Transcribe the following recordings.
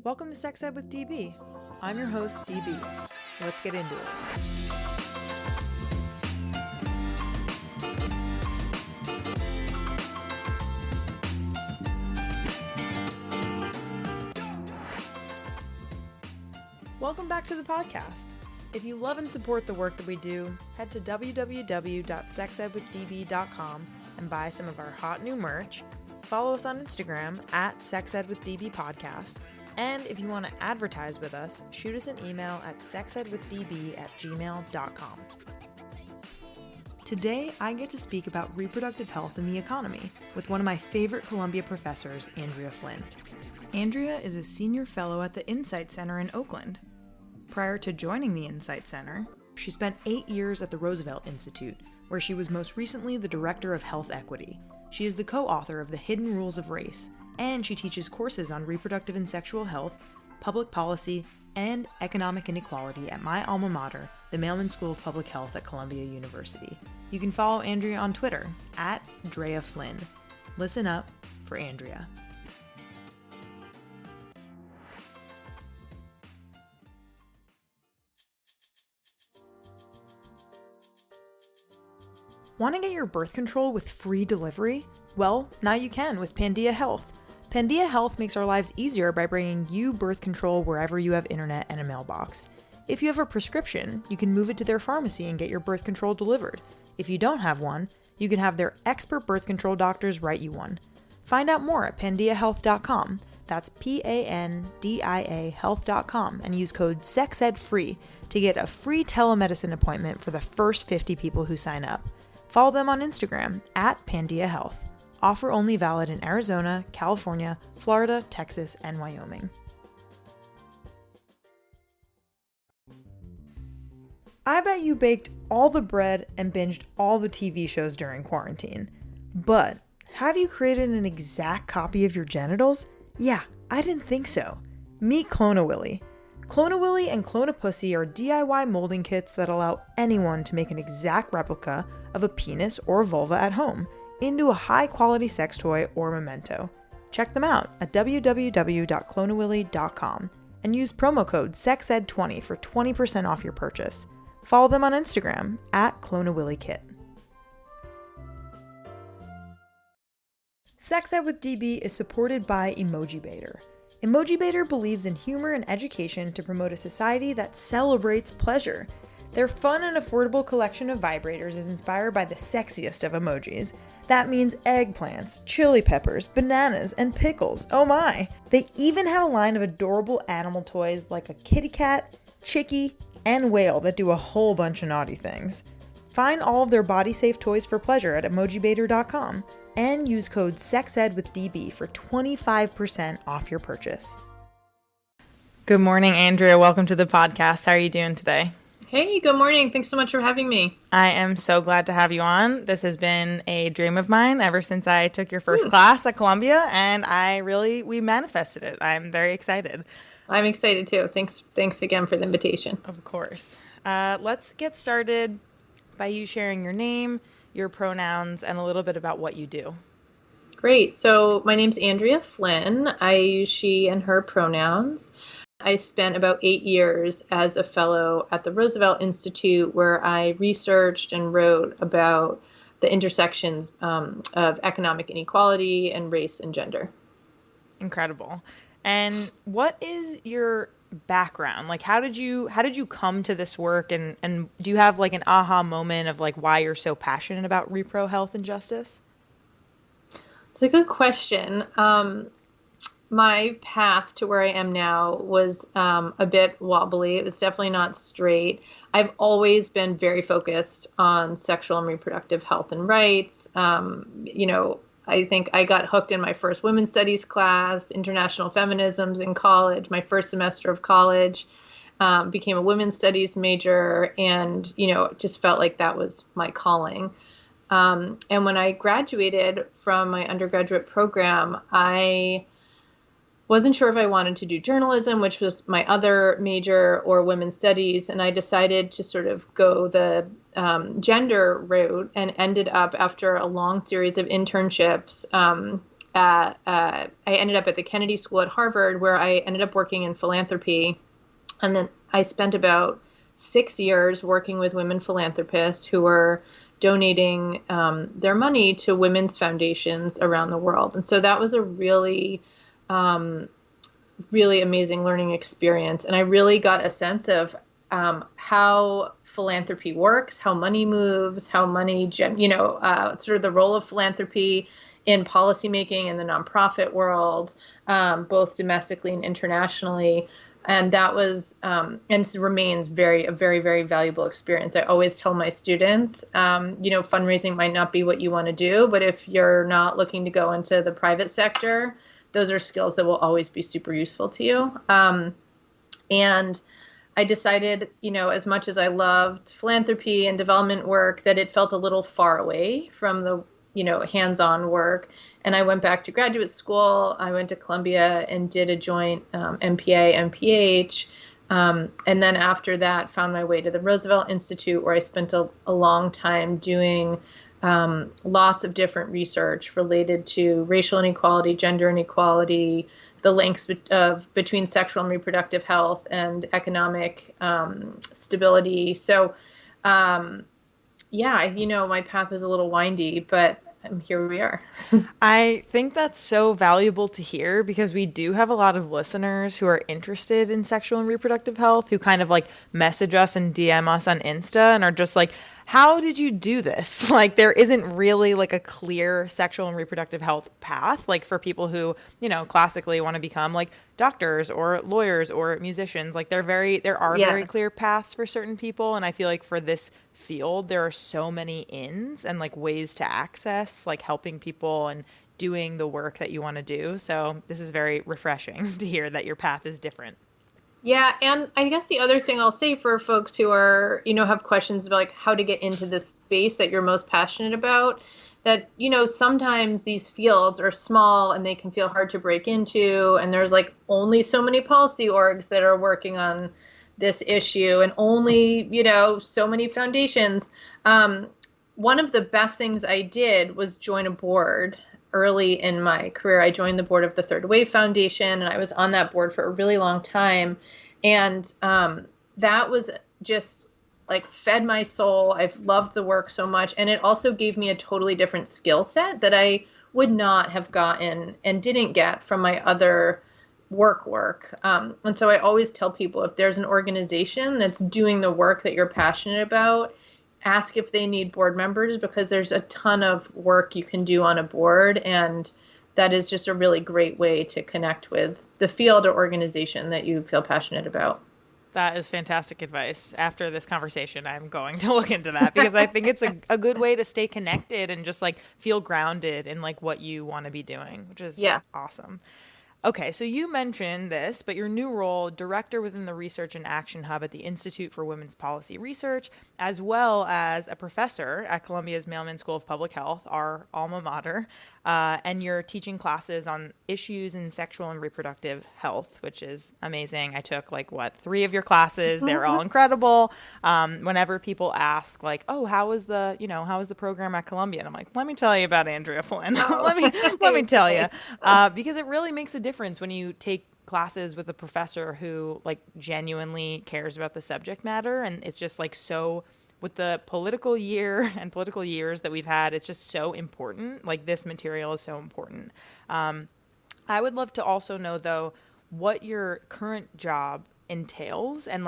Welcome to Sex Ed with DB. I'm your host, DB. Let's get into it. Welcome back to the podcast. If you love and support the work that we do, head to www.sexedwithdb.com and buy some of our hot new merch. Follow us on Instagram at sexedwithdbpodcast. And if you want to advertise with us, shoot us an email at sexedwithdb@gmail.com. Today, I get to speak about reproductive health and the economy with one of my favorite Columbia professors, Andrea Flynn. Andrea is a senior fellow at the Insight Center in Oakland. Prior to joining the Insight Center, she spent 8 years at the Roosevelt Institute, where she was most recently the Director of Health Equity. She is the co-author of The Hidden Rules of Race, and she teaches courses on reproductive and sexual health, public policy, and economic inequality at my alma mater, the Mailman School of Public Health at Columbia University. You can follow Andrea on Twitter, at Andrea Flynn. Listen up for Andrea. Want to get your birth control with free delivery? Well, now you can with Pandia Health. Pandia Health makes our lives easier by bringing you birth control wherever you have internet and a mailbox. If you have a prescription, you can move it to their pharmacy and get your birth control delivered. If you don't have one, you can have their expert birth control doctors write you one. Find out more at pandiahealth.com. That's PANDIA health.com and use code SEXEDFREE to get a free telemedicine appointment for the first 50 people who sign up. Follow them on Instagram at Pandia Health. Offer only valid in Arizona, California, Florida, Texas, and Wyoming. I bet you baked all the bread and binged all the TV shows during quarantine. But have you created an exact copy of your genitals? Yeah, I didn't think so. Meet Clone-A-Willy. Clone-A-Willy and Clone-A-Pussy are DIY molding kits that allow anyone to make an exact replica of a penis or vulva at home into a high-quality sex toy or memento. Check them out at www.cloneawilly.com and use promo code SEXED20 for 20% off your purchase. Follow them on Instagram at Clone-A-Willy-Kit. Sex Ed with DB is supported by Emojibator. Emojibator believes in humor and education to promote a society that celebrates pleasure. Their fun and affordable collection of vibrators is inspired by the sexiest of emojis. That means eggplants, chili peppers, bananas, and pickles. Oh my! They even have a line of adorable animal toys like a kitty cat, chickie, and whale that do a whole bunch of naughty things. Find all of their body-safe toys for pleasure at emojibator.com and use code SEXEDWITHDB for 25% off your purchase. Good morning, Andrea. Welcome to the podcast. How are you doing today? Hey, good morning. Thanks so much for having me. I am so glad to have you on. This has been a dream of mine ever since I took your first class at Columbia, and we manifested it. I'm very excited. I'm excited too. Thanks again for the invitation. Of course. Let's get started by you sharing your name, your pronouns, and a little bit about what you do. Great. So my name's Andrea Flynn. I use she and her pronouns. I spent about 8 years as a fellow at the Roosevelt Institute, where I researched and wrote about the intersections of economic inequality and race and gender. Incredible. And what is your background? Like, how did you come to this work? And do you have like an aha moment of like why you're so passionate about repro health and justice? It's a good question. My path to where I am now was a bit wobbly. It was definitely not straight. I've always been very focused on sexual and reproductive health and rights. I think I got hooked in my first women's studies class, international feminisms in college, my first semester of college, became a women's studies major, and, just felt like that was my calling. And when I graduated from my undergraduate program, I wasn't sure if I wanted to do journalism, which was my other major, or women's studies. And I decided to sort of go the gender route and ended up, after a long series of internships I ended up at the Kennedy School at Harvard, where I ended up working in philanthropy. And then I spent about 6 years working with women philanthropists who were donating their money to women's foundations around the world. And so that was a really, really amazing learning experience. And I really got a sense of how philanthropy works, how money moves, how money, sort of the role of philanthropy in policymaking in the nonprofit world, both domestically and internationally. And that was, and remains a very, very valuable experience. I always tell my students, fundraising might not be what you want to do, but if you're not looking to go into the private sector, those are skills that will always be super useful to you. And I decided, as much as I loved philanthropy and development work, that it felt a little far away from the hands-on work. And I went back to graduate school. I went to Columbia and did a joint MPA, MPH. And then after that, found my way to the Roosevelt Institute, where I spent a long time doing lots of different research related to racial inequality, gender inequality, the links between sexual and reproductive health and economic stability. So, my path is a little windy, but here we are. I think that's so valuable to hear because we do have a lot of listeners who are interested in sexual and reproductive health who kind of like message us and DM us on Insta and are just like, how did you do this? Like, there isn't really like a clear sexual and reproductive health path, like for people who, classically want to become like doctors or lawyers or musicians. Like there are very clear paths for certain people. And I feel like for this field, there are so many ins and like ways to access, like helping people and doing the work that you want to do. So this is very refreshing to hear that your path is different. Yeah, and I guess the other thing I'll say for folks who are, have questions about like how to get into this space that you're most passionate about, that, sometimes these fields are small and they can feel hard to break into, and there's like only so many policy orgs that are working on this issue and only, so many foundations. One of the best things I did was join a board. Early in my career, I joined the board of the Third Wave Foundation, and I was on that board for a really long time. And that was just like fed my soul. I've loved the work so much. And it also gave me a totally different skill set that I would not have gotten and didn't get from my other work. And so I always tell people, if there's an organization that's doing the work that you're passionate about, ask if they need board members, because there's a ton of work you can do on a board. And that is just a really great way to connect with the field or organization that you feel passionate about. That is fantastic advice. After this conversation, I'm going to look into that because I think it's a good way to stay connected and just like feel grounded in like what you want to be doing, which is awesome. Okay, so you mentioned this, but your new role, director within the Research and Action Hub at the Institute for Women's Policy Research, as well as a professor at Columbia's Mailman School of Public Health, our alma mater, and you're teaching classes on issues in sexual and reproductive health, which is amazing. I took 3 of your classes. They're all incredible. Whenever people ask oh, how was the program at Columbia? And I'm like, let me tell you about Andrea Flynn. let me tell you, because it really makes a difference when you take classes with a professor who genuinely cares about the subject matter. And it's just so, with the political year and political years that we've had, it's just so important. This material is so important. I would love to also know, though, what your current job entails and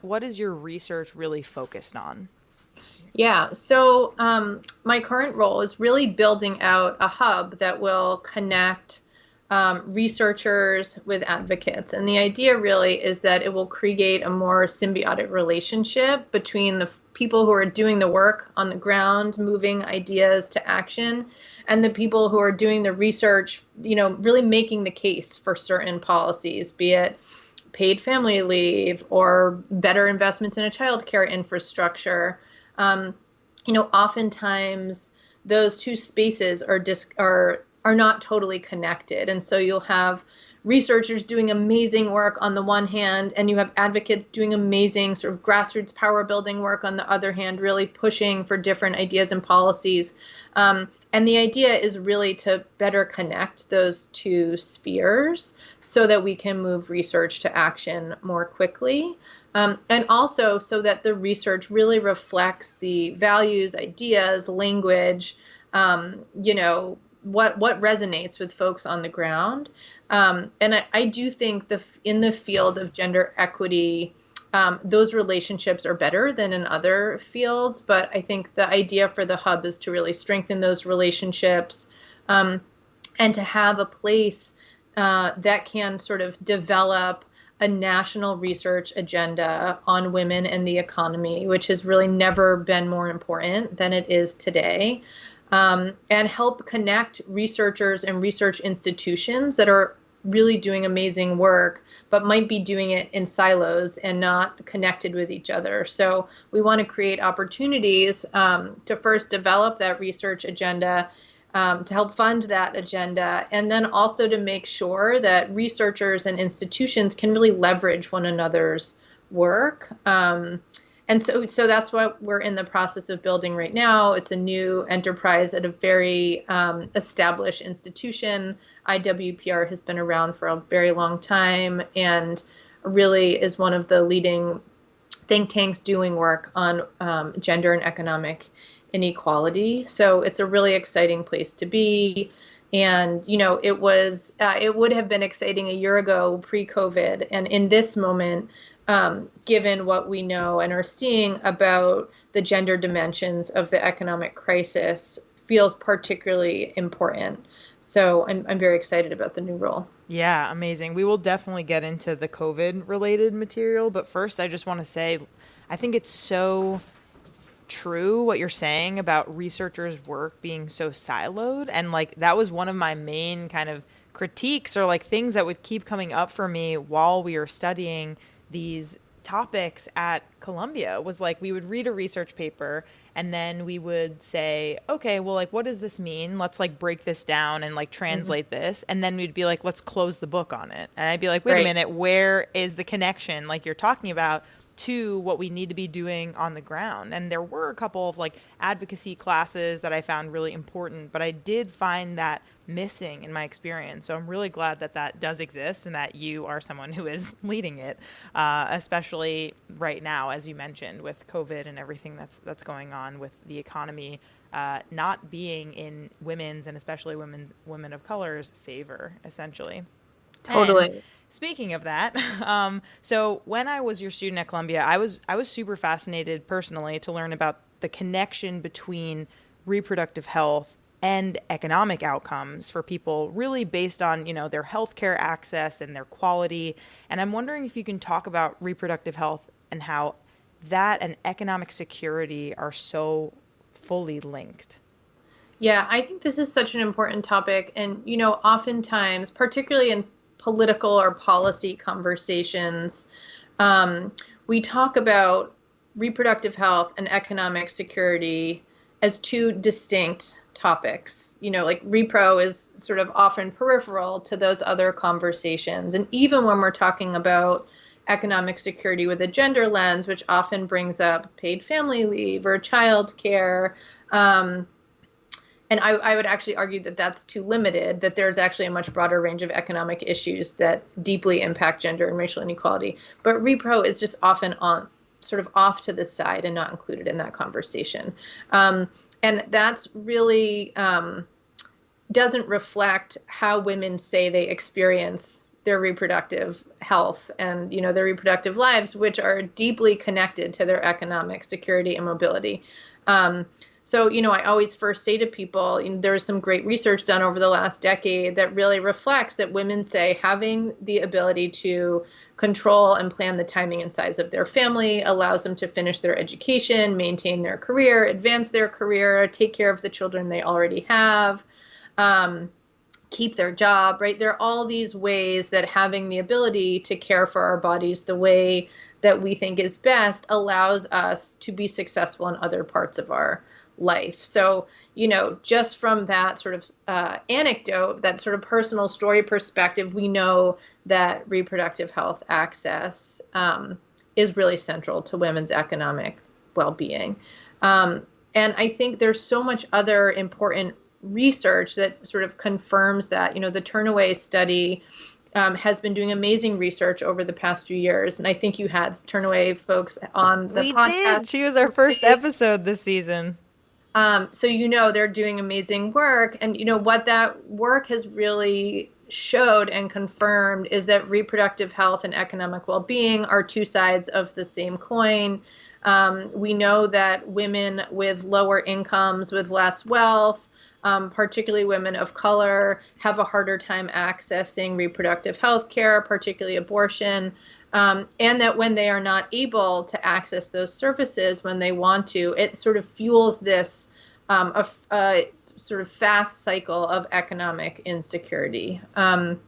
what is your research really focused on? Yeah, so my current role is really building out a hub that will connect researchers with advocates. And the idea really is that it will create a more symbiotic relationship between the people who are doing the work on the ground, moving ideas to action, and the people who are doing the research, really making the case for certain policies, be it paid family leave or better investments in a childcare infrastructure. Oftentimes those two spaces are not totally connected. And so you'll have researchers doing amazing work on the one hand, and you have advocates doing amazing sort of grassroots power building work on the other hand, really pushing for different ideas and policies. And the idea is really to better connect those two spheres so that we can move research to action more quickly. And also so that the research really reflects the values, ideas, language, what resonates with folks on the ground. And I do think in the field of gender equity, those relationships are better than in other fields, but I think the idea for the hub is to really strengthen those relationships, and to have a place that can sort of develop a national research agenda on women and the economy, which has really never been more important than it is today, and help connect researchers and research institutions that are really doing amazing work, but might be doing it in silos and not connected with each other. So we want to create opportunities to first develop that research agenda, to help fund that agenda, and then also to make sure that researchers and institutions can really leverage one another's work. And so that's what we're in the process of building right now. It's a new enterprise at a very established institution. IWPR has been around for a very long time and really is one of the leading think tanks doing work on gender and economic inequality. So it's a really exciting place to be. And, it would have been exciting a year ago pre-COVID. And in this moment, given what we know and are seeing about the gender dimensions of the economic crisis, feels particularly important. So I'm very excited about the new role. Yeah, amazing. We will definitely get into the COVID related material, but first I just want to say, I think it's so true what you're saying about researchers' work being so siloed. And that was one of my main kind of critiques or things that would keep coming up for me while we were studying these topics at Columbia was we would read a research paper and then we would say, okay, well, what does this mean? Let's break this down and translate this. And then we'd be let's close the book on it. And I'd be wait a minute, where is the connection you're talking about to what we need to be doing on the ground? And there were a couple of advocacy classes that I found really important, but I did find that missing in my experience. So I'm really glad that does exist and that you are someone who is leading it, especially right now, as you mentioned, with COVID and everything that's going on with the economy not being in women's and especially women of color's favor, essentially. Totally. And speaking of that, so when I was your student at Columbia, I was super fascinated personally to learn about the connection between reproductive health and economic outcomes for people, really based on, their healthcare access and their quality. And I'm wondering if you can talk about reproductive health and how that and economic security are so fully linked. Yeah, I think this is such an important topic. And, oftentimes, particularly in political or policy conversations, we talk about reproductive health and economic security as two distinct topics. Repro is sort of often peripheral to those other conversations. And even when we're talking about economic security with a gender lens, which often brings up paid family leave or childcare, and I would actually argue that that's too limited, that there's actually a much broader range of economic issues that deeply impact gender and racial inequality. But repro is just often sort of off to the side and not included in that conversation. And that's really doesn't reflect how women say they experience their reproductive health and, their reproductive lives, which are deeply connected to their economic security and mobility. So, I always first say to people, there's some great research done over the last decade that really reflects that women say having the ability to control and plan the timing and size of their family allows them to finish their education, maintain their career, advance their career, take care of the children they already have, keep their job, right? There are all these ways that having the ability to care for our bodies the way that we think is best allows us to be successful in other parts of our life. So, just from that sort of anecdote, that sort of personal story perspective, we know that reproductive health access is really central to women's economic well-being. And I think there's so much other important research that sort of confirms that. The Turnaway study has been doing amazing research over the past few years. And I think you had Turnaway folks on the podcast. We did. She was our first episode this season. So, they're doing amazing work. And, what that work has really showed and confirmed is that reproductive health and economic well-being are two sides of the same coin. We know that women with lower incomes, with less wealth, particularly women of color, have a harder time accessing reproductive health care, particularly abortion, and that when they are not able to access those services when they want to, it sort of fuels this a sort of fast cycle of economic insecurity. And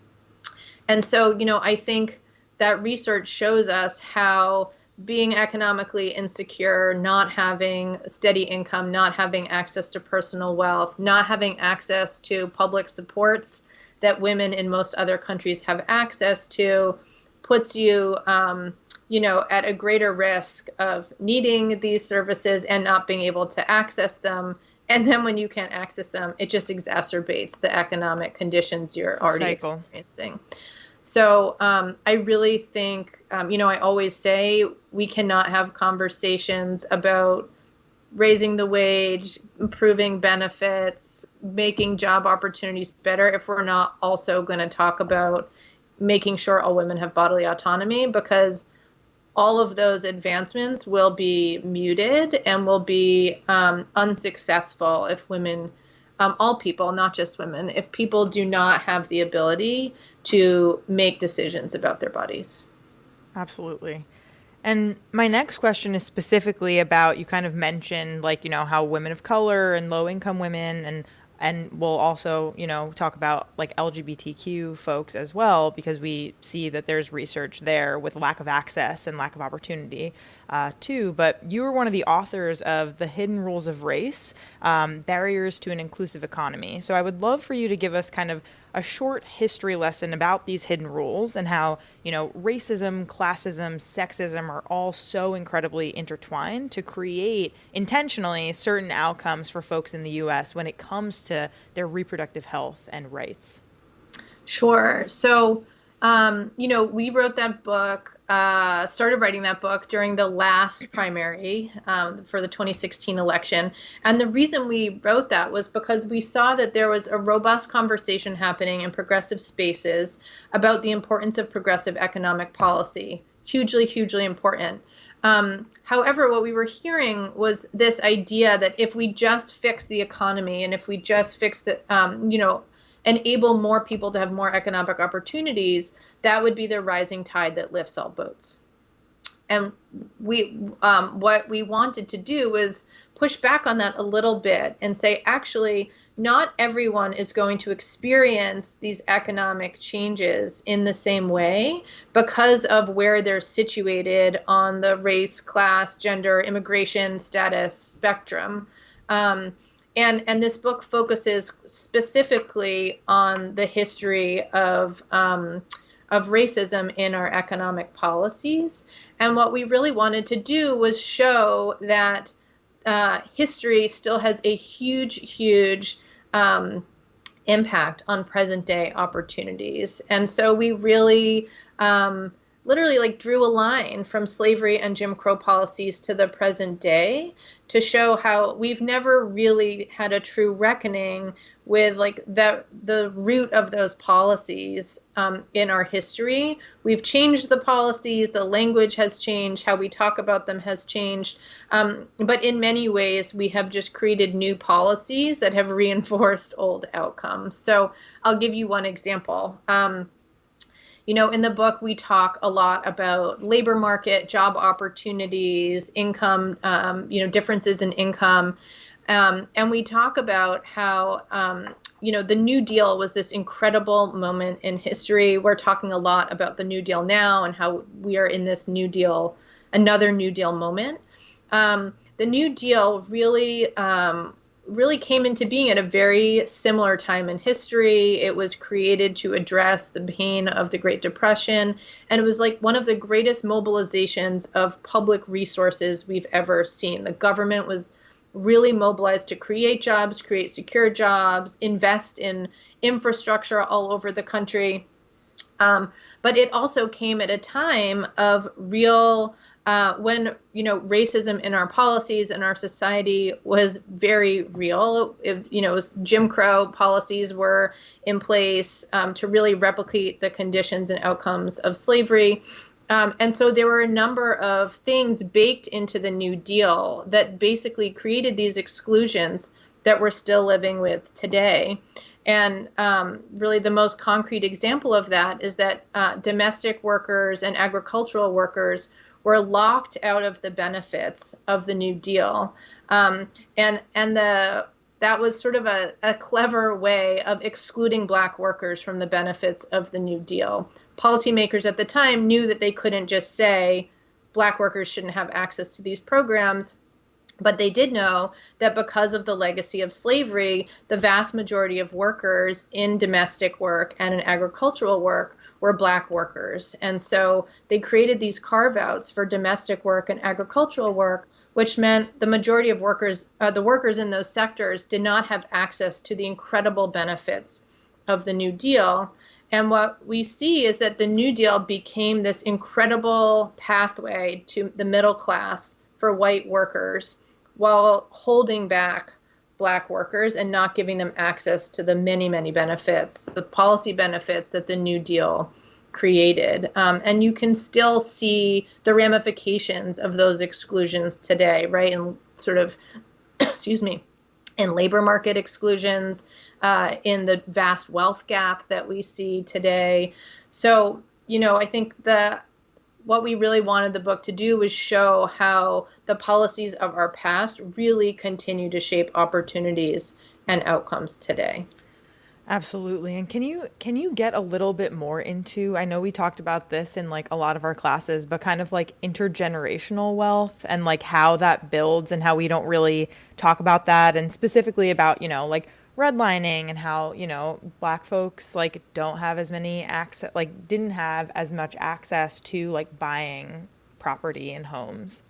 so, I think that research shows us how being economically insecure, not having steady income, not having access to personal wealth, not having access to public supports that women in most other countries have access to, puts you, at a greater risk of needing these services and not being able to access them. And then when you can't access them, it just exacerbates the economic conditions you're already experiencing. So I really think, I always say we cannot have conversations about raising the wage, improving benefits, making job opportunities better if we're not also going to talk about making sure all women have bodily autonomy, because all of those advancements will be muted and will be unsuccessful if women, all people, not just women, if people do not have the ability to make decisions about their bodies. Absolutely. And my next question is specifically about, you kind of mentioned how women of color and low income women and we'll also, talk about LGBTQ folks as well, because we see that there's research there with lack of access and lack of opportunity too. But you were one of the authors of The Hidden Rules of Race, Barriers to an Inclusive Economy. So I would love for you to give us kind of a short history lesson about these hidden rules and how, racism, classism, sexism are all so incredibly intertwined to create intentionally certain outcomes for folks in the U.S. when it comes to their reproductive health and rights. Sure. So, we wrote that book, started writing that book during the last primary for the 2016 election. And the reason we wrote that was because we saw that there was a robust conversation happening in progressive spaces about the importance of progressive economic policy. Hugely, hugely important. However, what we were hearing was this idea that if we just fix the economy and if we just fix the, enable more people to have more economic opportunities, that would be the rising tide that lifts all boats. And what we wanted to do was push back on that a little bit and say, actually, not everyone is going to experience these economic changes in the same way because of where they're situated on the race, class, gender, immigration status spectrum. And this book focuses specifically on the history of racism in our economic policies. And what we really wanted to do was show that history still has a huge impact on present day opportunities. And so we really literally drew a line from slavery and Jim Crow policies to the present day to show how we've never really had a true reckoning with the root of those policies in our history. We've changed the policies, the language has changed, how we talk about them has changed. But in many ways, we have just created new policies that have reinforced old outcomes. So I'll give you one example. In the book, we talk a lot about labor market, job opportunities, income, differences in income. And we talk about how, the New Deal was this incredible moment in history. We're talking a lot about the New Deal now and how we are in this New Deal, another New Deal moment. the New Deal really came into being at a very similar time in history. It was created to address the pain of the Great Depression, and it was like one of the greatest mobilizations of public resources we've ever seen. The government was really mobilized to create jobs, create secure jobs, invest in infrastructure all over the country. But it also came at a time of real when racism in our policies and our society was very real. Jim Crow policies were in place to really replicate the conditions and outcomes of slavery. And so there were a number of things baked into the New Deal that basically created these exclusions that we're still living with today. And really the most concrete example of that is that domestic workers and agricultural workers were locked out of the benefits of the New Deal. That was sort of a clever way of excluding Black workers from the benefits of the New Deal. Policymakers at the time knew that they couldn't just say Black workers shouldn't have access to these programs. But they did know that because of the legacy of slavery, the vast majority of workers in domestic work and in agricultural work were Black workers. And so they created these carve-outs for domestic work and agricultural work, which meant the majority of workers, the workers in those sectors, did not have access to the incredible benefits of the New Deal. And what we see is that the New Deal became this incredible pathway to the middle class for white workers, while holding back Black workers and not giving them access to the many, many benefits, the policy benefits that the New Deal created. And you can still see the ramifications of those exclusions today, right? And sort of, in labor market exclusions, in the vast wealth gap that we see today. So, I think what we really wanted the book to do was show how the policies of our past really continue to shape opportunities and outcomes today. Absolutely. And can you get a little bit more into, I know we talked about this in like a lot of our classes, but kind of like intergenerational wealth and like how that builds and how we don't really talk about that, and specifically about, like redlining and how, Black folks like don't have as many access, like didn't have as much access to like buying property and homes.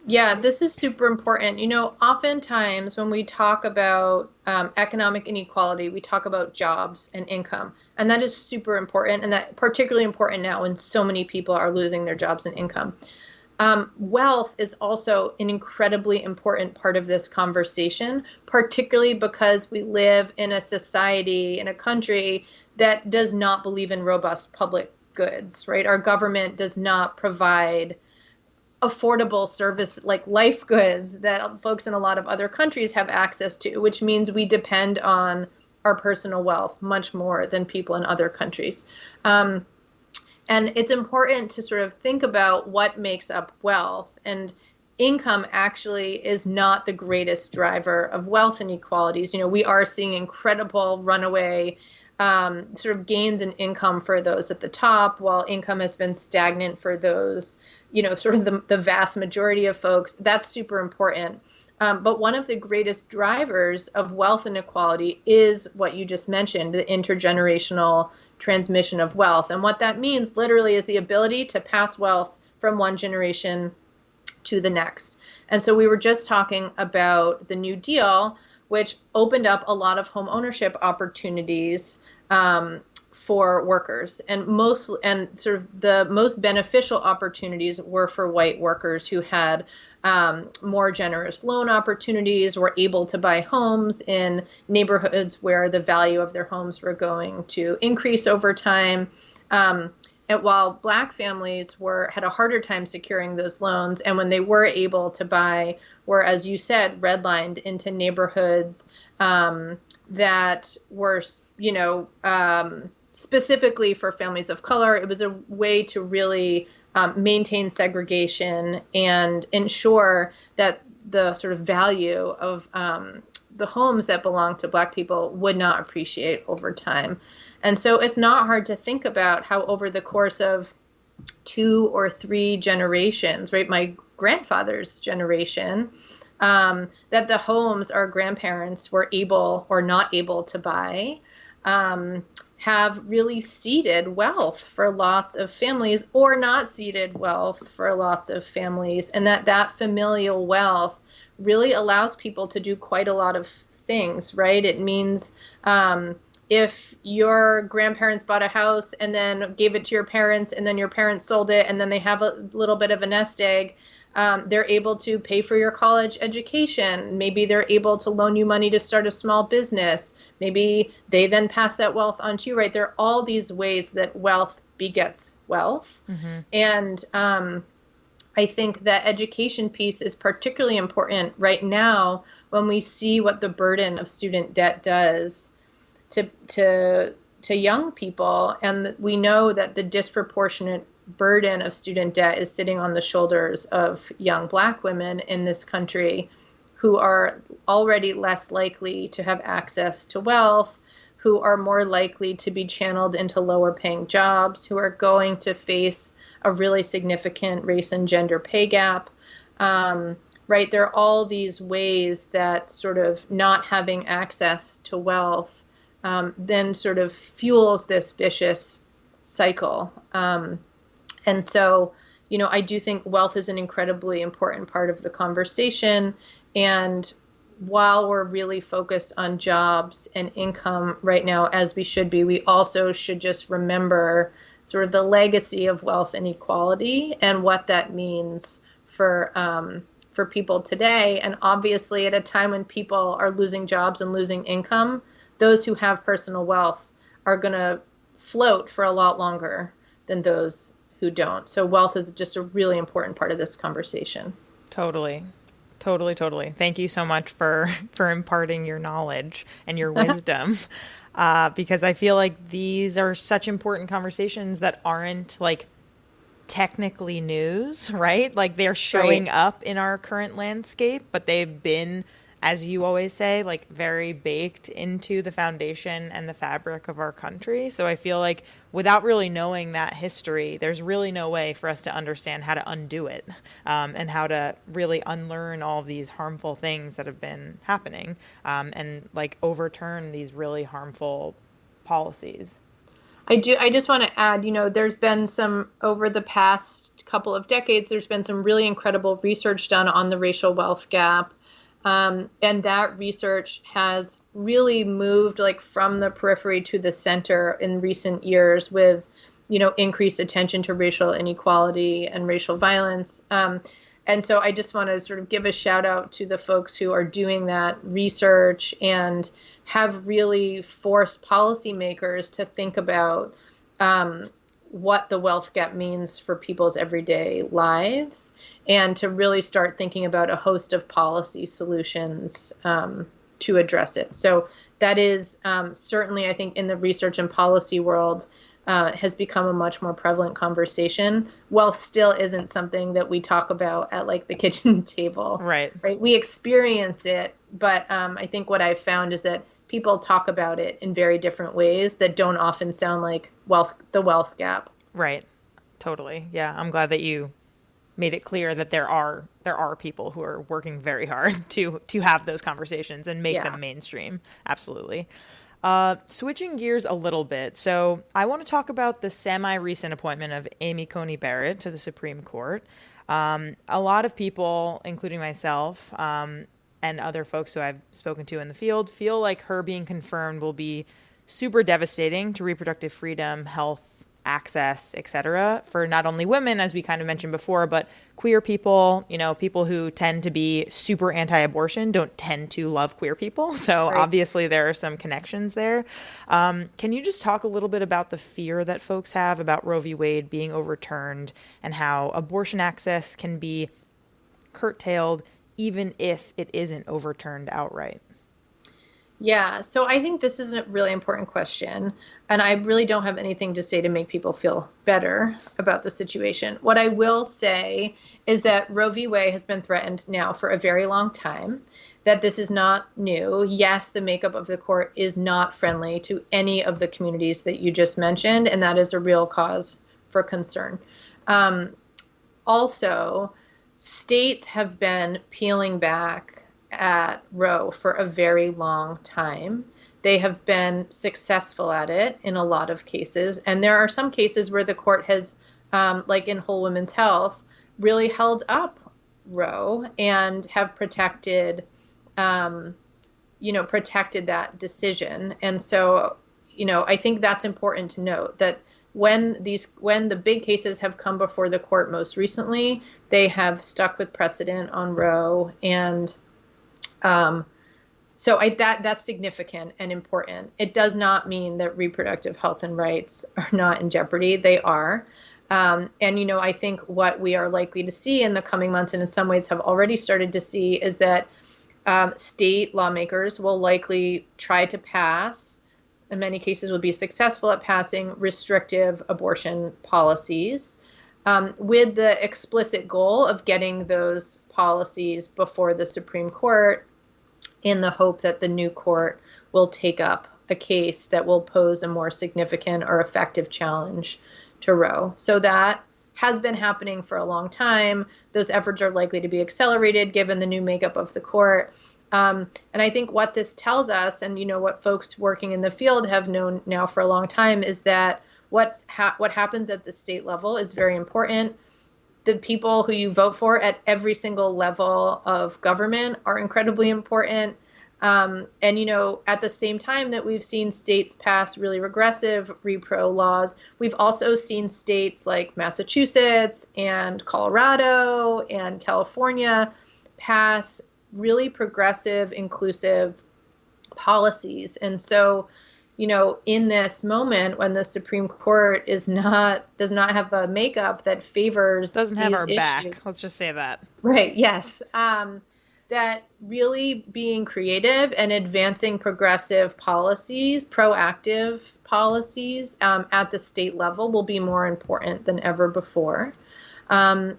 Yeah, this is super important. Oftentimes when we talk about economic inequality, we talk about jobs and income, and that is super important, and that particularly important now when so many people are losing their jobs and income. Wealth is also an incredibly important part of this conversation, particularly because we live in a society, in a country that does not believe in robust public goods, right? Our government does not provide affordable service like life goods that folks in a lot of other countries have access to, which means we depend on our personal wealth much more than people in other countries. And it's important to sort of think about what makes up wealth. And income actually is not the greatest driver of wealth inequalities. We are seeing incredible runaway sort of gains in income for those at the top, while income has been stagnant for those, sort of the vast majority of folks. That's super important. But one of the greatest drivers of wealth inequality is what you just mentioned, the intergenerational transmission of wealth. And what that means literally is the ability to pass wealth from one generation to the next. And so we were just talking about the New Deal, which opened up a lot of home ownership opportunities for workers, and sort of the most beneficial opportunities were for white workers who had more generous loan opportunities, were able to buy homes in neighborhoods where the value of their homes were going to increase over time. And while Black families had a harder time securing those loans, and when they were able to buy, were, as you said, redlined into neighborhoods that were, specifically for families of color. It was a way to really maintain segregation and ensure that the sort of value of the homes that belong to Black people would not appreciate over time. And so it's not hard to think about how over the course of 2 or 3 generations, right, my grandfather's generation, that the homes our grandparents were able or not able to buy have really seeded wealth for lots of families, or not seeded wealth for lots of families, and that familial wealth really allows people to do quite a lot of things, right? It means if your grandparents bought a house and then gave it to your parents, and then your parents sold it, and then they have a little bit of a nest egg, they're able to pay for your college education. Maybe they're able to loan you money to start a small business. Maybe they then pass that wealth on to you, right? There are all these ways that wealth begets wealth. Mm-hmm. And I think that education piece is particularly important right now when we see what the burden of student debt does to young people. And we know that the disproportionate burden of student debt is sitting on the shoulders of young Black women in this country, who are already less likely to have access to wealth, who are more likely to be channeled into lower paying jobs, who are going to face a really significant race and gender pay gap. Right? There are all these ways that sort of not having access to wealth then sort of fuels this vicious cycle. And so, I do think wealth is an incredibly important part of the conversation. And while we're really focused on jobs and income right now, as we should be, we also should just remember sort of the legacy of wealth inequality and what that means for people today. And obviously, at a time when people are losing jobs and losing income, those who have personal wealth are going to float for a lot longer than those who don't. So wealth is just a really important part of this conversation. Totally. Thank you so much for imparting your knowledge and your wisdom, because I feel like these are such important conversations that aren't like technically news, right? Like they're showing up in our current landscape, but they've been, as you always say, like very baked into the foundation and the fabric of our country. So I feel like without really knowing that history, there's really no way for us to understand how to undo it, and how to really unlearn all of these harmful things that have been happening, and like overturn these really harmful policies. I just want to add, there's been some, over the past couple of decades, there's been some really incredible research done on the racial wealth gap. And that research has really moved like from the periphery to the center in recent years with, increased attention to racial inequality and racial violence. And so I just want to sort of give a shout out to the folks who are doing that research and have really forced policymakers to think about what the wealth gap means for people's everyday lives, and to really start thinking about a host of policy solutions to address it. So that is certainly, I think, in the research and policy world, has become a much more prevalent conversation. Wealth still isn't something that we talk about at like the kitchen table. Right. We experience it, but I think what I've found is that people talk about it in very different ways that don't often sound like the wealth gap. Right. Totally. Yeah. I'm glad that you made it clear that there are people who are working very hard to have those conversations and make them mainstream. Absolutely. Switching gears a little bit. So I want to talk about the semi-recent appointment of Amy Coney Barrett to the Supreme Court. A lot of people, including myself, and other folks who I've spoken to in the field, feel like her being confirmed will be super devastating to reproductive freedom, health, access, etc., for not only women, as we kind of mentioned before, but queer people. People who tend to be super anti-abortion don't tend to love queer people. So obviously there are some connections there. Can you just talk a little bit about the fear that folks have about Roe v. Wade being overturned and how abortion access can be curtailed even if it isn't overturned outright? Yeah, so I think this is a really important question, and I really don't have anything to say to make people feel better about the situation. What I will say is that Roe v. Wade has been threatened now for a very long time, that this is not new. Yes, the makeup of the court is not friendly to any of the communities that you just mentioned, and that is a real cause for concern. Also, states have been peeling back at Roe for a very long time. They have been successful at it in a lot of cases. And there are some cases where the court has, like in Whole Women's Health, really held up Roe and have protected, protected that decision. And so, I think that's important to note that when the big cases have come before the court most recently, they have stuck with precedent on Roe. And so that's significant and important. It does not mean that reproductive health and rights are not in jeopardy. They are. And, I think what we are likely to see in the coming months, and in some ways have already started to see, is that state lawmakers will likely try to pass, in many cases will be successful at passing, restrictive abortion policies, with the explicit goal of getting those policies before the Supreme Court, in the hope that the new court will take up a case that will pose a more significant or effective challenge to Roe. So that has been happening for a long time. Those efforts are likely to be accelerated given the new makeup of the court. And I think what this tells us, and what folks working in the field have known now for a long time, is that what happens at the state level is very important. The people who you vote for at every single level of government are incredibly important. And, at the same time that we've seen states pass really regressive repro laws, we've also seen states like Massachusetts and Colorado and California pass really progressive, inclusive policies. And so, in this moment when the Supreme Court does not have a makeup that favors, doesn't have our issues, back. Let's just say that. Right. Yes. That really being creative and advancing progressive policies, proactive policies at the state level will be more important than ever before. And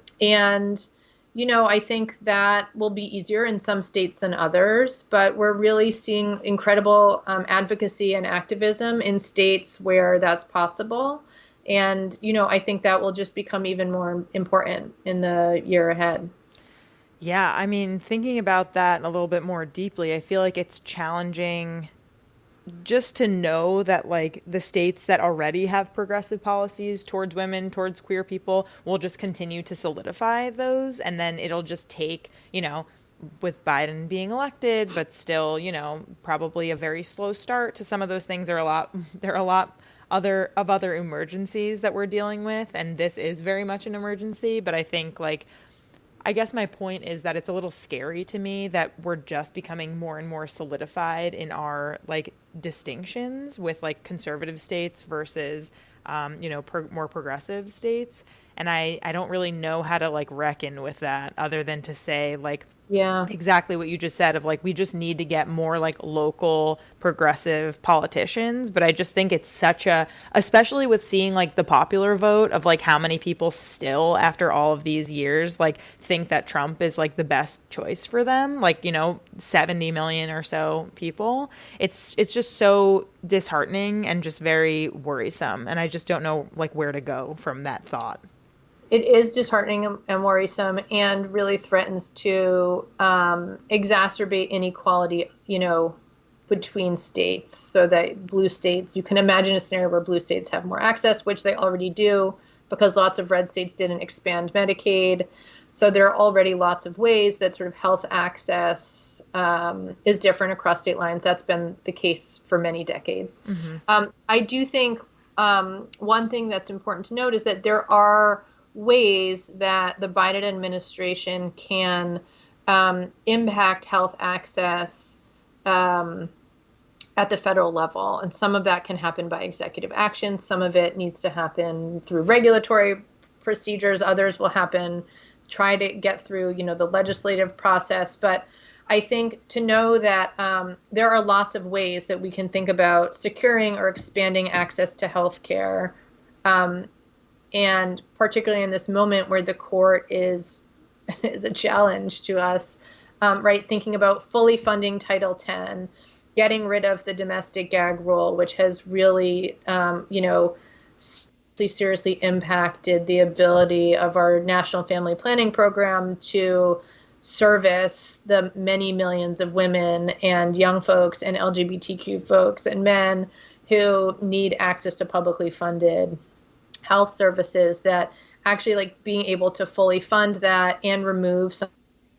I think that will be easier in some states than others, but we're really seeing incredible advocacy and activism in states where that's possible. And, I think that will just become even more important in the year ahead. Yeah, I mean, thinking about that a little bit more deeply, I feel like it's challenging just to know that like the states that already have progressive policies towards women, towards queer people, will just continue to solidify those. And then it'll just take, with Biden being elected, but still, probably a very slow start to some of those things. There are a lot other emergencies that we're dealing with. And this is very much an emergency. But I think I guess my point is that it's a little scary to me that we're just becoming more and more solidified in our distinctions with conservative states versus, more progressive states. And I don't really know how to reckon with that other than to say Yeah. exactly what you just said of we just need to get more local progressive politicians. But I just think it's especially with seeing the popular vote of how many people still after all of these years think that Trump is the best choice for them, 70 million or so people. It's just so disheartening and just very worrisome, and I just don't know where to go from that thought. It is disheartening and worrisome, and really threatens to exacerbate inequality, between states. So that blue states, you can imagine a scenario where blue states have more access, which they already do, because lots of red states didn't expand Medicaid. So there are already lots of ways that sort of health access is different across state lines. That's been the case for many decades. Mm-hmm. I do think one thing that's important to note is that there are ways that the Biden administration can impact health access at the federal level. And some of that can happen by executive action. Some of it needs to happen through regulatory procedures. Others will try to get through, the legislative process. But I think to know that there are lots of ways that we can think about securing or expanding access to health care. And particularly in this moment where the court is a challenge to us, right? Thinking about fully funding Title X, getting rid of the domestic gag rule, which has really, seriously impacted the ability of our National Family Planning Program to service the many millions of women and young folks and LGBTQ folks and men who need access to publicly funded health services, that actually like being able to fully fund that and remove some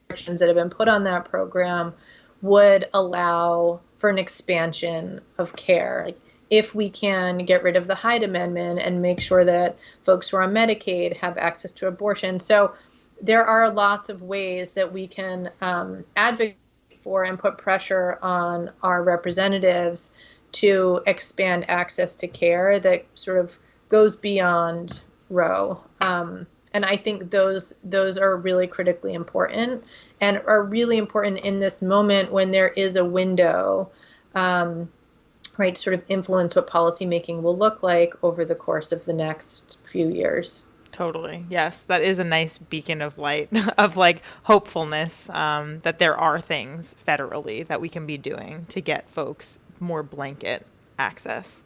restrictions that have been put on that program would allow for an expansion of care. Like, if we can get rid of the Hyde Amendment and make sure that folks who are on Medicaid have access to abortion. So there are lots of ways that we can advocate for and put pressure on our representatives to expand access to care that sort of goes beyond Roe. And I think those are really critically important and are really important in this moment when there is a window, right, sort of influence what policymaking will look like over the course of the next few years. Totally. Yes, that is a nice beacon of light of like hopefulness, that there are things federally that we can be doing to get folks more blanket access.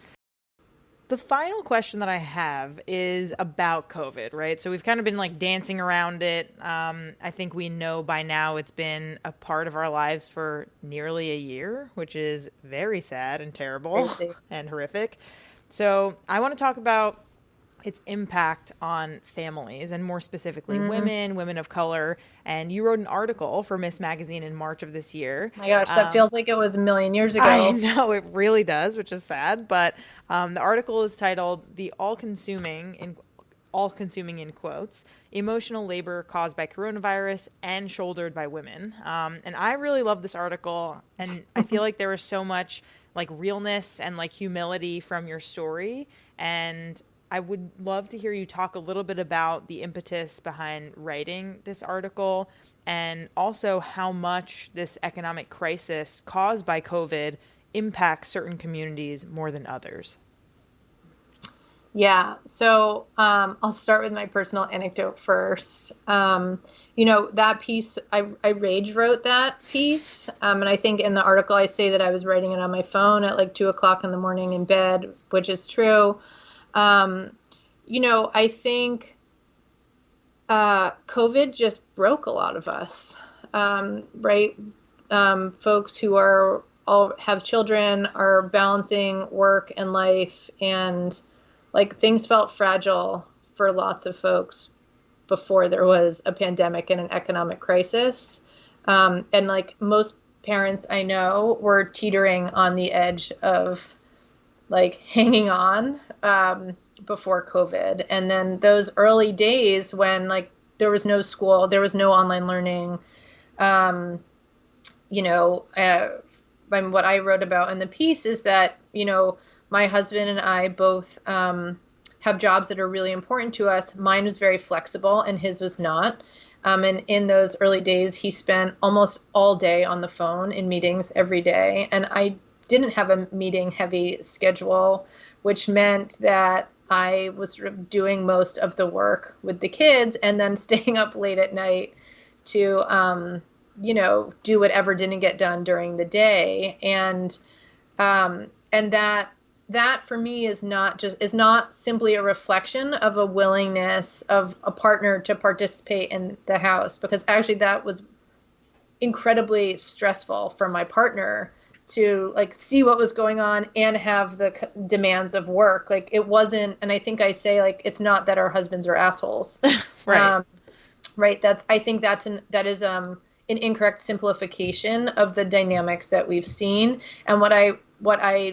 The final question that I have is about COVID, right? So we've kind of been like dancing around it. I think we know by now it's been a part of our lives for nearly a year, which is very sad and terrible and horrific. So I want to talk about its impact on families and more specifically women of color. And you wrote an article for Miss Magazine in March of this year. My gosh, that feels like it was a million years ago. I know, it really does, which is sad. But the article is titled "The All-Consuming," in quotes, "Emotional Labor Caused by Coronavirus and Shouldered by Women." And I really love this article. And I feel like there was so much like realness and like humility from your story. And I would love to hear you talk a little bit about the impetus behind writing this article and also how much this economic crisis caused by COVID impacts certain communities more than others. Yeah, so I'll start with my personal anecdote first. That piece, I rage wrote that piece. And I think in the article I say that I was writing it on my phone at like 2:00 in the morning in bed, which is true. I think COVID just broke a lot of us, right? Folks who all have children are balancing work and life, and like things felt fragile for lots of folks before there was a pandemic and an economic crisis. And like most parents I know were teetering on the edge of like hanging on before COVID. And then those early days when like there was no school, there was no online learning, and what I wrote about in the piece is that, my husband and I both have jobs that are really important to us. Mine was very flexible and his was not. And in those early days, he spent almost all day on the phone in meetings every day. And I didn't have a meeting heavy schedule, which meant that I was sort of doing most of the work with the kids and then staying up late at night to, do whatever didn't get done during the day. And that for me is not simply a reflection of a willingness of a partner to participate in the house, because actually that was incredibly stressful for my partner to like see what was going on and have the demands of work. Like it wasn't, and I think I say like, it's not that our husbands are assholes. Right. Right. That is an incorrect simplification of the dynamics that we've seen. And what I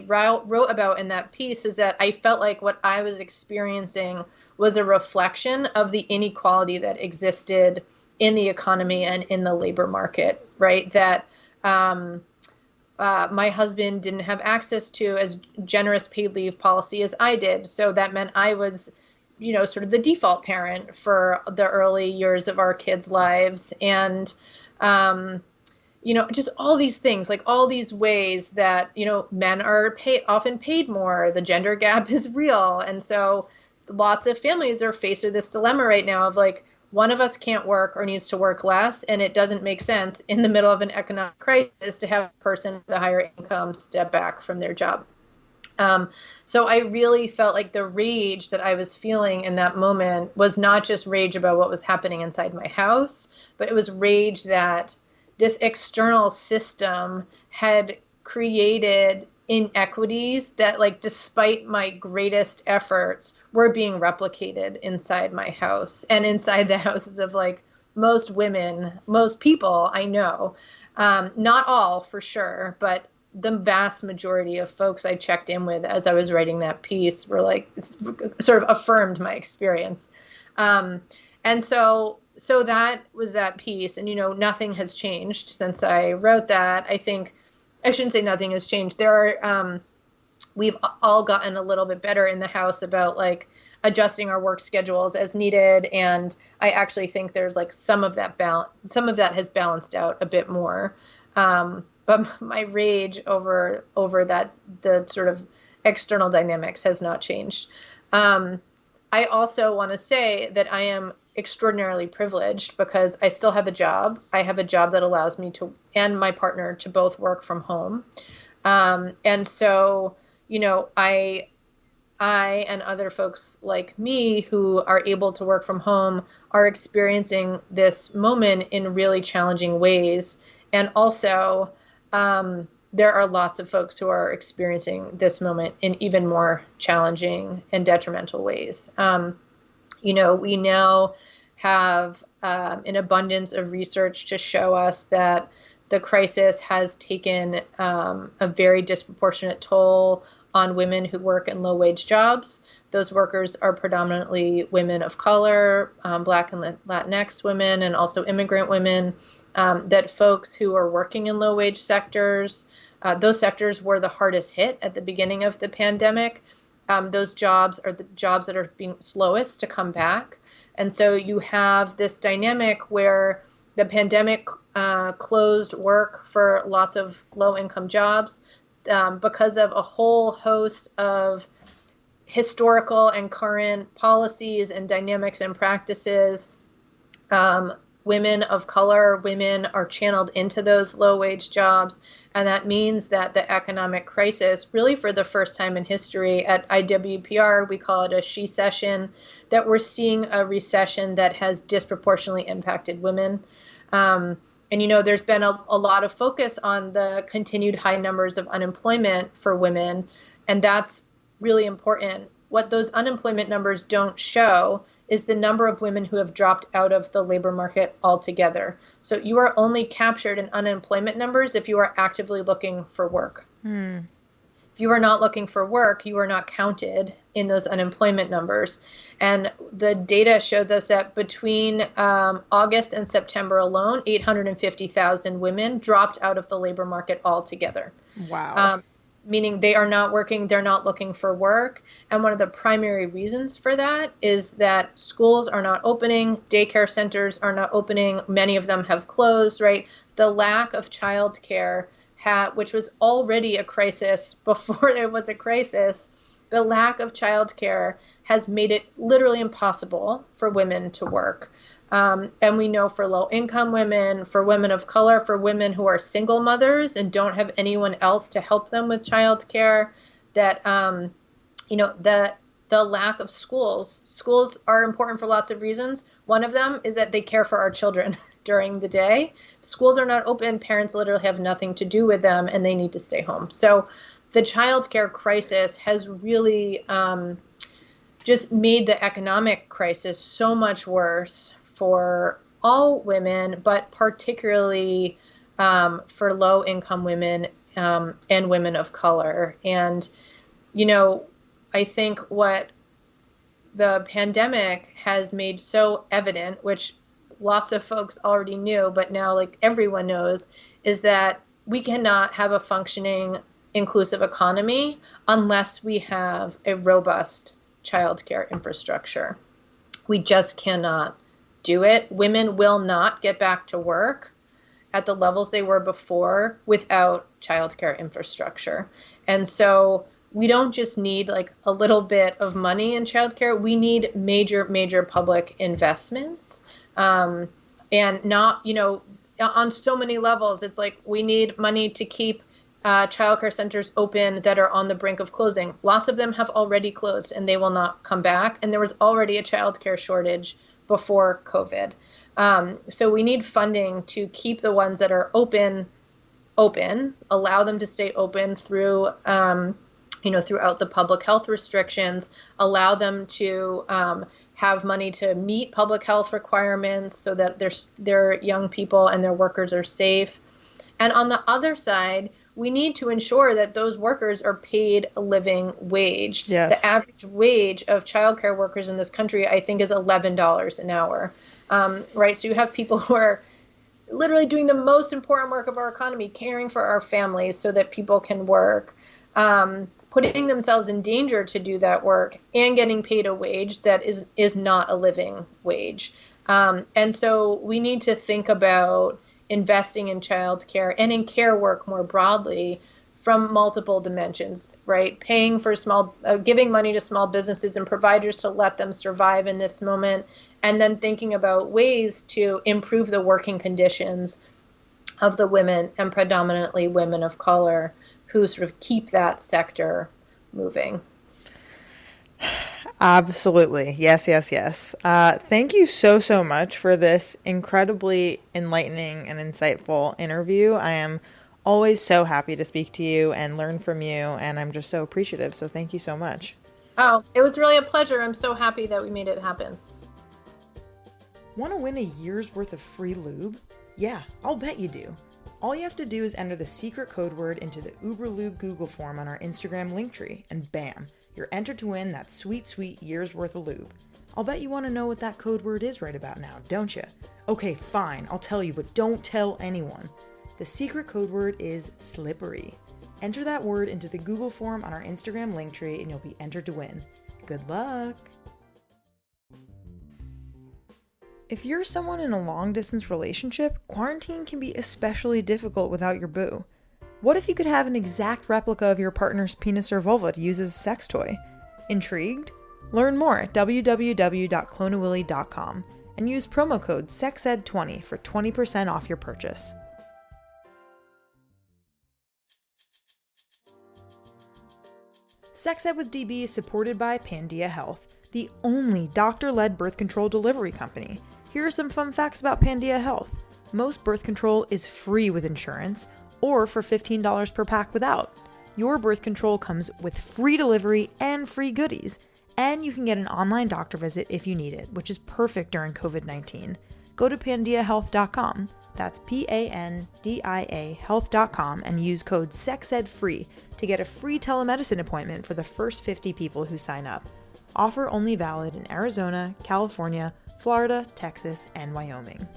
wrote about in that piece is that I felt like what I was experiencing was a reflection of the inequality that existed in the economy and in the labor market, right? That my husband didn't have access to as generous paid leave policy as I did. So that meant I was, sort of the default parent for the early years of our kids' lives. And, just all these things, like all these ways that, men are often paid more. The gender gap is real. And so lots of families are faced with this dilemma right now of like, one of us can't work or needs to work less, and it doesn't make sense in the middle of an economic crisis to have a person with a higher income step back from their job. So I really felt like the rage that I was feeling in that moment was not just rage about what was happening inside my house, but it was rage that this external system had created inequities that, like, despite my greatest efforts, were being replicated inside my house and inside the houses of, like, most women, most people I know. Not all, for sure, but the vast majority of folks I checked in with as I was writing that piece were like, sort of affirmed my experience. And so that was that piece. And, nothing has changed since I wrote that. I think I shouldn't say nothing has changed. We've all gotten a little bit better in the house about, like, adjusting our work schedules as needed. And I actually think there's, like, some of that has balanced out a bit more. But my rage over that, the sort of external dynamics, has not changed. I also want to say that I am extraordinarily privileged because I still have a job. I have a job that allows me to, and my partner, to both work from home. And so, I and other folks like me who are able to work from home are experiencing this moment in really challenging ways. And also, there are lots of folks who are experiencing this moment in even more challenging and detrimental ways. We now have an abundance of research to show us that the crisis has taken a very disproportionate toll on women who work in low-wage jobs. Those workers are predominantly women of color, Black and Latinx women, and also immigrant women. That folks who are working in low-wage sectors, those sectors were the hardest hit at the beginning of the pandemic. Those jobs are the jobs that are being slowest to come back. And so you have this dynamic where the pandemic closed work for lots of low-income jobs because of a whole host of historical and current policies and dynamics and practices. Women of color, women are channeled into those low-wage jobs. And that means that the economic crisis, really for the first time in history at IWPR, we call it a she-cession, that we're seeing a recession that has disproportionately impacted women. And, there's been a lot of focus on the continued high numbers of unemployment for women. And that's really important. What those unemployment numbers don't show is the number of women who have dropped out of the labor market altogether. So you are only captured in unemployment numbers if you are actively looking for work. If you are not looking for work, you are not counted in those unemployment numbers. And the data shows us that between August and September alone, 850,000 women dropped out of the labor market altogether. Wow. Meaning they are not working, they're not looking for work. And one of the primary reasons for that is that schools are not opening, daycare centers are not opening, many of them have closed, right? The lack of childcare, which was already a crisis before there was a crisis, the lack of childcare has made it literally impossible for women to work. And we know for low-income women, for women of color, for women who are single mothers and don't have anyone else to help them with childcare, that the lack of schools. Schools are important for lots of reasons. One of them is that they care for our children during the day. Schools are not open. Parents literally have nothing to do with them, and they need to stay home. So the childcare crisis has really just made the economic crisis so much worse for all women, but particularly for low-income women and women of color. And, I think what the pandemic has made so evident, which lots of folks already knew, but now, like, everyone knows, is that we cannot have a functioning, inclusive economy unless we have a robust childcare infrastructure. We just cannot do it. Women will not get back to work at the levels they were before without childcare infrastructure. And so we don't just need, like, a little bit of money in childcare. We need major public investments. And not, on so many levels, it's like we need money to keep childcare centers open that are on the brink of closing. Lots of them have already closed and they will not come back. And there was already a childcare shortage before COVID. So we need funding to keep the ones that are open, allow them to stay open through, throughout the public health restrictions, allow them to have money to meet public health requirements so that their young people and their workers are safe. And on the other side, we need to ensure that those workers are paid a living wage. Yes. The average wage of childcare workers in this country, I think, is $11 an hour. Right? So you have people who are literally doing the most important work of our economy, caring for our families so that people can work, putting themselves in danger to do that work and getting paid a wage that is not a living wage. And so we need to think about investing in childcare and in care work more broadly from multiple dimensions, right? Paying for giving money to small businesses and providers to let them survive in this moment, and then thinking about ways to improve the working conditions of the women, and predominantly women of color, who sort of keep that sector moving. Absolutely. Yes. Thank you so much for this incredibly enlightening and insightful interview. I am always so happy to speak to you and learn from you, and I'm just so appreciative. So thank you so much. Oh, it was really a pleasure. I'm so happy that we made it happen. Want to win a year's worth of free lube? Yeah, I'll bet you do. All you have to do is enter the secret code word into the Uberlube Google form on our Instagram linktree, and bam, you're entered to win that sweet year's worth of lube. I'll bet you want to know what that code word is right about now, don't you? Okay, fine, I'll tell you, but don't tell anyone. The secret code word is slippery. Enter that word into the Google form on our Instagram linktree and you'll be entered to win. Good luck! If you're someone in a long-distance relationship, quarantine can be especially difficult without your boo. What if you could have an exact replica of your partner's penis or vulva to use as a sex toy? Intrigued? Learn more at www.clone-A-Willy.com and use promo code SEXED20 for 20% off your purchase. Sex Ed with DB is supported by Pandia Health, the only doctor-led birth control delivery company. Here are some fun facts about Pandia Health. Most birth control is free with insurance, or for $15 per pack without. Your birth control comes with free delivery and free goodies, and you can get an online doctor visit if you need it, which is perfect during COVID-19. Go to pandiahealth.com, that's Pandia health.com, and use code SEXEDFREE to get a free telemedicine appointment for the first 50 people who sign up. Offer only valid in Arizona, California, Florida, Texas, and Wyoming.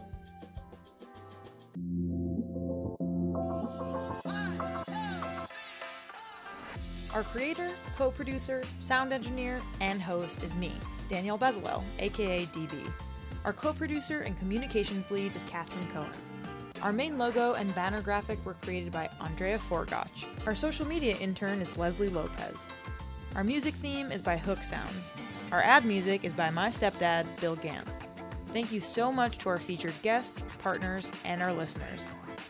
Our creator, co-producer, sound engineer, and host is me, Danielle Bezalel, aka DB. Our co-producer and communications lead is Cathren Cohen. Our main logo and banner graphic were created by Andrea Forgacs. Our social media intern is Leslie Lopez. Our music theme is by Hook Sounds. Our ad music is by my stepdad, Bill Gant. Thank you so much to our featured guests, partners, and our listeners.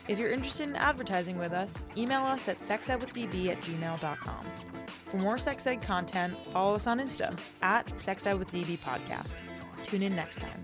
If you're interested in advertising with us, email us at sexedwithdb@gmail.com. For more sex ed content, follow us on Insta @sexedwithdbpodcast. Tune in next time.